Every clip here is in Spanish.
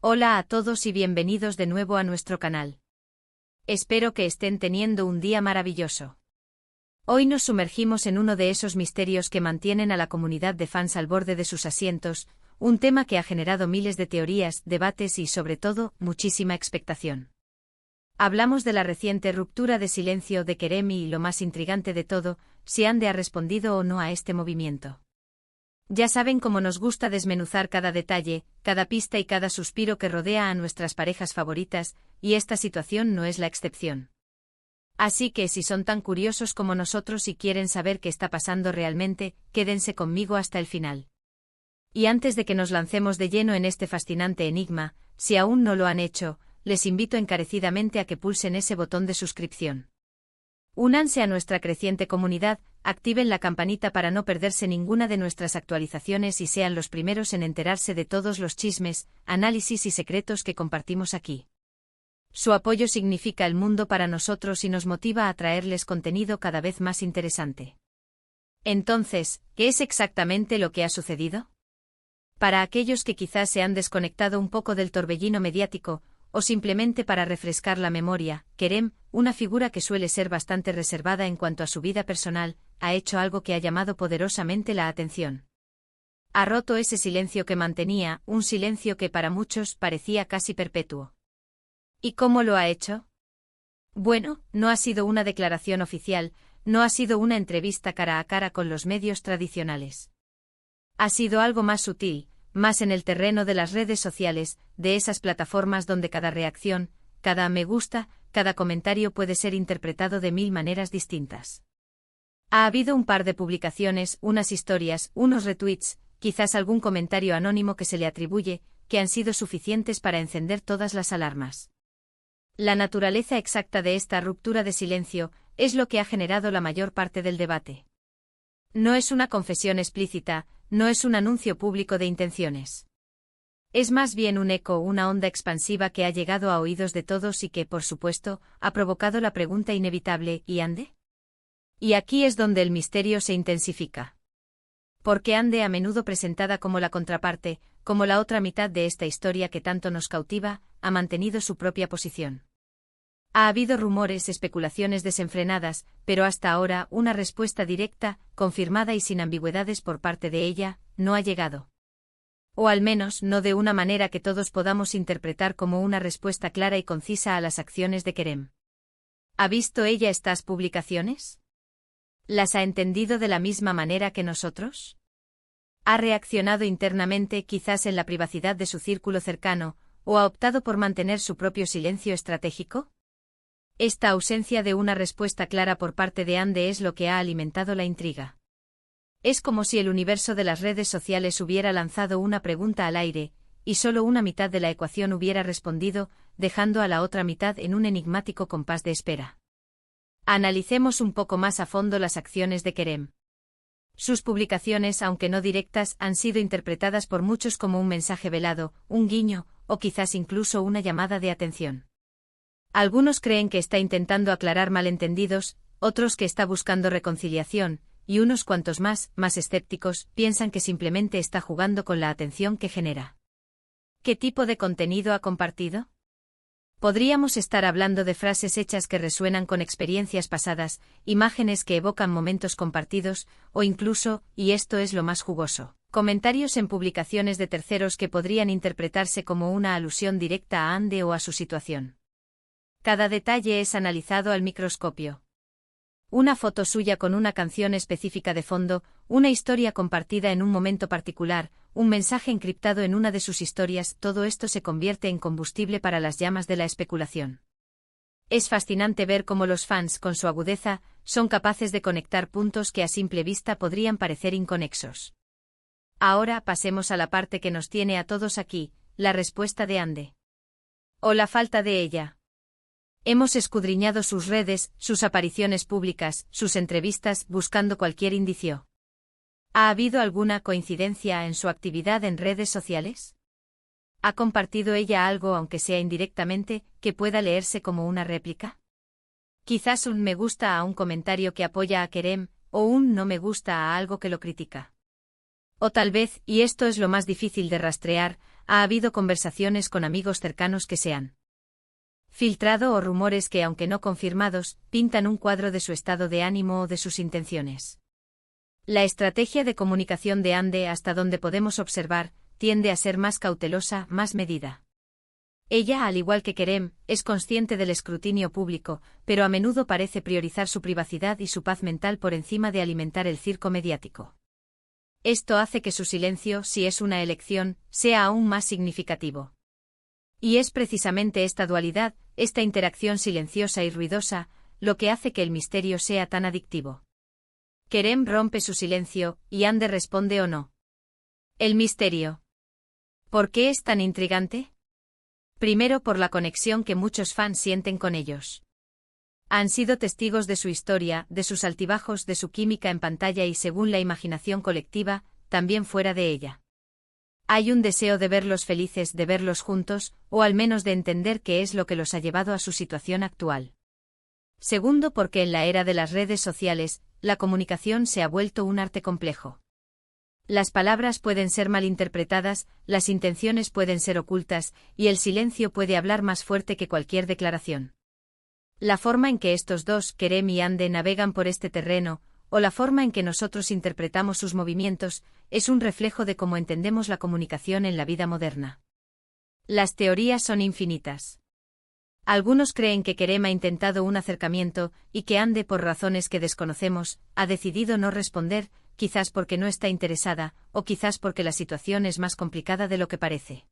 Hola a todos y bienvenidos de nuevo a nuestro canal. Espero que estén teniendo un día maravilloso. Hoy nos sumergimos en uno de esos misterios que mantienen a la comunidad de fans al borde de sus asientos, un tema que ha generado miles de teorías, debates y, sobre todo, muchísima expectación. Hablamos de la reciente ruptura de silencio de Kerem y, lo más intrigante de todo, si Ande ha respondido o no a este movimiento. Ya saben cómo nos gusta desmenuzar cada detalle, cada pista y cada suspiro que rodea a nuestras parejas favoritas, y esta situación no es la excepción. Así que si son tan curiosos como nosotros y quieren saber qué está pasando realmente, quédense conmigo hasta el final. Y antes de que nos lancemos de lleno en este fascinante enigma, si aún no lo han hecho, les invito encarecidamente a que pulsen ese botón de suscripción. Únanse a nuestra creciente comunidad, activen la campanita para no perderse ninguna de nuestras actualizaciones y sean los primeros en enterarse de todos los chismes, análisis y secretos que compartimos aquí. Su apoyo significa el mundo para nosotros y nos motiva a traerles contenido cada vez más interesante. Entonces, ¿qué es exactamente lo que ha sucedido? Para aquellos que quizás se han desconectado un poco del torbellino mediático, o simplemente para refrescar la memoria, Kerem, una figura que suele ser bastante reservada en cuanto a su vida personal, ha hecho algo que ha llamado poderosamente la atención. Ha roto ese silencio que mantenía, un silencio que para muchos parecía casi perpetuo. ¿Y cómo lo ha hecho? Bueno, no ha sido una declaración oficial, no ha sido una entrevista cara a cara con los medios tradicionales. Ha sido algo más sutil, más en el terreno de las redes sociales, de esas plataformas donde cada reacción, cada me gusta, cada comentario puede ser interpretado de mil maneras distintas. Ha habido un par de publicaciones, unas historias, unos retweets, quizás algún comentario anónimo que se le atribuye, que han sido suficientes para encender todas las alarmas. La naturaleza exacta de esta ruptura de silencio es lo que ha generado la mayor parte del debate. No es una confesión explícita, no es un anuncio público de intenciones. Es más bien un eco, una onda expansiva que ha llegado a oídos de todos y que, por supuesto, ha provocado la pregunta inevitable: ¿y Ande? Y aquí es donde el misterio se intensifica. Porque Ande, a menudo presentada como la contraparte, como la otra mitad de esta historia que tanto nos cautiva, ha mantenido su propia posición. Ha habido rumores, especulaciones desenfrenadas, pero hasta ahora una respuesta directa, confirmada y sin ambigüedades por parte de ella, no ha llegado. O al menos no de una manera que todos podamos interpretar como una respuesta clara y concisa a las acciones de Kerem. ¿Ha visto ella estas publicaciones? ¿Las ha entendido de la misma manera que nosotros? ¿Ha reaccionado internamente, quizás en la privacidad de su círculo cercano, o ha optado por mantener su propio silencio estratégico? Esta ausencia de una respuesta clara por parte de Ande es lo que ha alimentado la intriga. Es como si el universo de las redes sociales hubiera lanzado una pregunta al aire, y solo una mitad de la ecuación hubiera respondido, dejando a la otra mitad en un enigmático compás de espera. Analicemos un poco más a fondo las acciones de Kerem. Sus publicaciones, aunque no directas, han sido interpretadas por muchos como un mensaje velado, un guiño, o quizás incluso una llamada de atención. Algunos creen que está intentando aclarar malentendidos, otros que está buscando reconciliación, y unos cuantos más escépticos, piensan que simplemente está jugando con la atención que genera. ¿Qué tipo de contenido ha compartido? Podríamos estar hablando de frases hechas que resuenan con experiencias pasadas, imágenes que evocan momentos compartidos, o incluso, y esto es lo más jugoso, comentarios en publicaciones de terceros que podrían interpretarse como una alusión directa a Ande o a su situación. Cada detalle es analizado al microscopio. Una foto suya con una canción específica de fondo, una historia compartida en un momento particular, un mensaje encriptado en una de sus historias, todo esto se convierte en combustible para las llamas de la especulación. Es fascinante ver cómo los fans, con su agudeza, son capaces de conectar puntos que a simple vista podrían parecer inconexos. Ahora pasemos a la parte que nos tiene a todos aquí, la respuesta de Ande. O la falta de ella. Hemos escudriñado sus redes, sus apariciones públicas, sus entrevistas, buscando cualquier indicio. ¿Ha habido alguna coincidencia en su actividad en redes sociales? ¿Ha compartido ella algo, aunque sea indirectamente, que pueda leerse como una réplica? Quizás un me gusta a un comentario que apoya a Kerem, o un no me gusta a algo que lo critica. O tal vez, y esto es lo más difícil de rastrear, Ha habido conversaciones con amigos cercanos que se han filtrado o rumores que, aunque no confirmados, pintan un cuadro de su estado de ánimo o de sus intenciones. La estrategia de comunicación de Ande, hasta donde podemos observar, tiende a ser más cautelosa, más medida. Ella, al igual que Kerem, es consciente del escrutinio público, pero a menudo parece priorizar su privacidad y su paz mental por encima de alimentar el circo mediático. Esto hace que su silencio, si es una elección, sea aún más significativo. Y es precisamente esta dualidad, esta interacción silenciosa y ruidosa, lo que hace que el misterio sea tan adictivo. Kerem rompe su silencio, y Ande responde o no. El misterio. ¿Por qué es tan intrigante? Primero, por la conexión que muchos fans sienten con ellos. Han sido testigos de su historia, de sus altibajos, de su química en pantalla y, según la imaginación colectiva, también fuera de ella. Hay un deseo de verlos felices, de verlos juntos, o al menos de entender qué es lo que los ha llevado a su situación actual. Segundo, porque en la era de las redes sociales, la comunicación se ha vuelto un arte complejo. Las palabras pueden ser malinterpretadas, las intenciones pueden ser ocultas, y el silencio puede hablar más fuerte que cualquier declaración. La forma en que estos dos, Kerem y Ande, navegan por este terreno, o la forma en que nosotros interpretamos sus movimientos, es un reflejo de cómo entendemos la comunicación en la vida moderna. Las teorías son infinitas. Algunos creen que Kerem ha intentado un acercamiento, y que Ande, por razones que desconocemos, ha decidido no responder, quizás porque no está interesada, o quizás porque la situación es más complicada de lo que parece.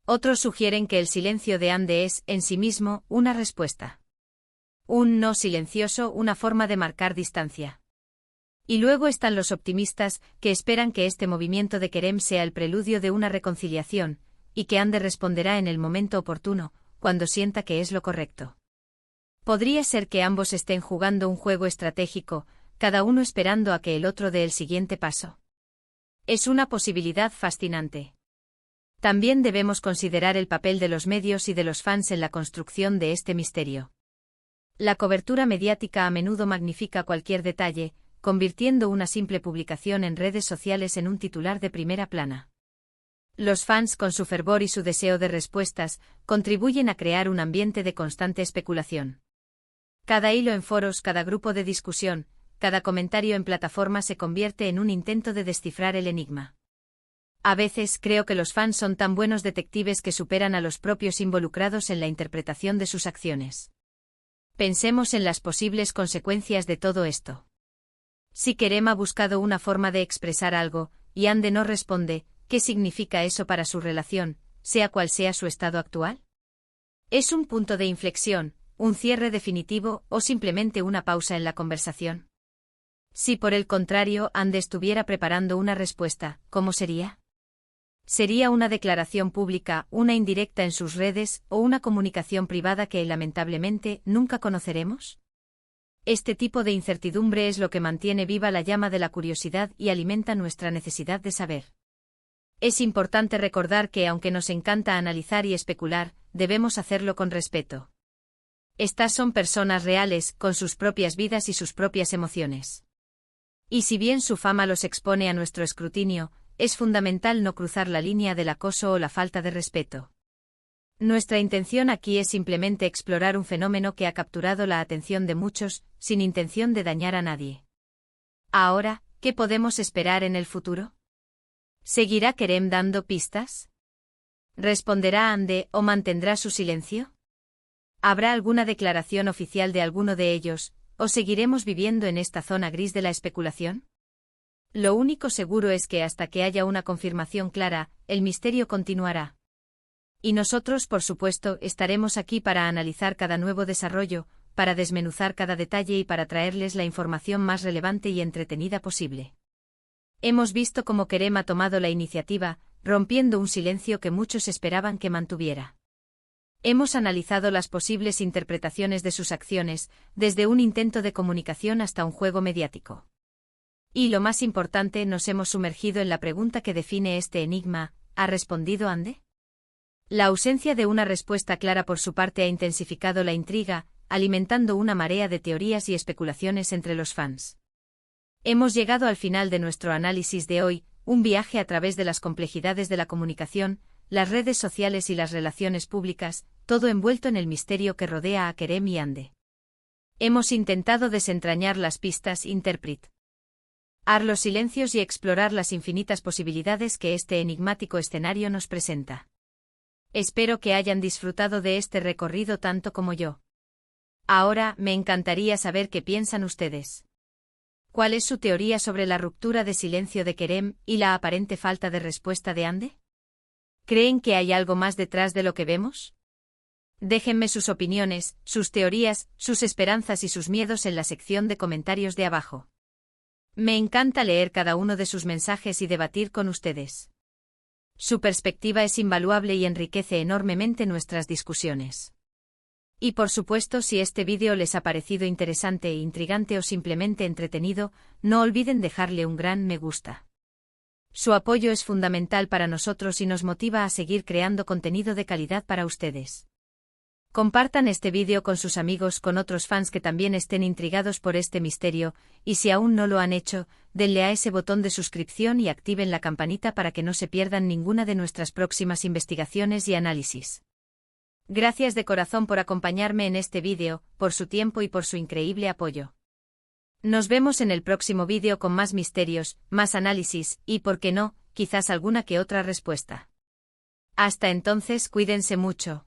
Otros sugieren que el silencio de Ande es, en sí mismo, una respuesta. Un no silencioso, una forma de marcar distancia. Y luego están los optimistas, que esperan que este movimiento de Kerem sea el preludio de una reconciliación, y que Ande responderá en el momento oportuno, cuando sienta que es lo correcto. Podría ser que ambos estén jugando un juego estratégico, cada uno esperando a que el otro dé el siguiente paso. Es una posibilidad fascinante. También debemos considerar el papel de los medios y de los fans en la construcción de este misterio. La cobertura mediática a menudo magnifica cualquier detalle, convirtiendo una simple publicación en redes sociales en un titular de primera plana. Los fans, con su fervor y su deseo de respuestas, contribuyen a crear un ambiente de constante especulación. Cada hilo en foros, cada grupo de discusión, cada comentario en plataforma se convierte en un intento de descifrar el enigma. A veces creo que los fans son tan buenos detectives que superan a los propios involucrados en la interpretación de sus acciones. Pensemos en las posibles consecuencias de todo esto. Si Kerem ha buscado una forma de expresar algo, y Ande no responde, ¿qué significa eso para su relación, sea cual sea su estado actual? ¿Es un punto de inflexión, un cierre definitivo o simplemente una pausa en la conversación? Si por el contrario Ande estuviera preparando una respuesta, ¿cómo sería? ¿Sería una declaración pública, una indirecta en sus redes o una comunicación privada que lamentablemente nunca conoceremos? Este tipo de incertidumbre es lo que mantiene viva la llama de la curiosidad y alimenta nuestra necesidad de saber. Es importante recordar que, aunque nos encanta analizar y especular, debemos hacerlo con respeto. Estas son personas reales, con sus propias vidas y sus propias emociones. Y si bien su fama los expone a nuestro escrutinio, es fundamental no cruzar la línea del acoso o la falta de respeto. Nuestra intención aquí es simplemente explorar un fenómeno que ha capturado la atención de muchos, sin intención de dañar a nadie. Ahora, ¿qué podemos esperar en el futuro? ¿Seguirá Kerem dando pistas? ¿Responderá Ande o mantendrá su silencio? ¿Habrá alguna declaración oficial de alguno de ellos, o seguiremos viviendo en esta zona gris de la especulación? Lo único seguro es que hasta que haya una confirmación clara, el misterio continuará. Y nosotros, por supuesto, estaremos aquí para analizar cada nuevo desarrollo, para desmenuzar cada detalle y para traerles la información más relevante y entretenida posible. Hemos visto cómo Kerem ha tomado la iniciativa, rompiendo un silencio que muchos esperaban que mantuviera. Hemos analizado las posibles interpretaciones de sus acciones, desde un intento de comunicación hasta un juego mediático. Y lo más importante, nos hemos sumergido en la pregunta que define este enigma: ¿ha respondido Ande? La ausencia de una respuesta clara por su parte ha intensificado la intriga, alimentando una marea de teorías y especulaciones entre los fans. Hemos llegado al final de nuestro análisis de hoy, un viaje a través de las complejidades de la comunicación, las redes sociales y las relaciones públicas, todo envuelto en el misterio que rodea a Kerem y Hande. Hemos intentado desentrañar las pistas, los silencios y explorar las infinitas posibilidades que este enigmático escenario nos presenta. Espero que hayan disfrutado de este recorrido tanto como yo. Ahora, me encantaría saber qué piensan ustedes. ¿Cuál es su teoría sobre la ruptura de silencio de Kerem y la aparente falta de respuesta de Hande? ¿Creen que hay algo más detrás de lo que vemos? Déjenme sus opiniones, sus teorías, sus esperanzas y sus miedos en la sección de comentarios de abajo. Me encanta leer cada uno de sus mensajes y debatir con ustedes. Su perspectiva es invaluable y enriquece enormemente nuestras discusiones. Y por supuesto, si este vídeo les ha parecido interesante e intrigante o simplemente entretenido, no olviden dejarle un gran me gusta. Su apoyo es fundamental para nosotros y nos motiva a seguir creando contenido de calidad para ustedes. Compartan este vídeo con sus amigos, con otros fans que también estén intrigados por este misterio, y si aún no lo han hecho, denle a ese botón de suscripción y activen la campanita para que no se pierdan ninguna de nuestras próximas investigaciones y análisis. Gracias de corazón por acompañarme en este vídeo, por su tiempo y por su increíble apoyo. Nos vemos en el próximo vídeo con más misterios, más análisis y, por qué no, quizás alguna que otra respuesta. Hasta entonces, cuídense mucho.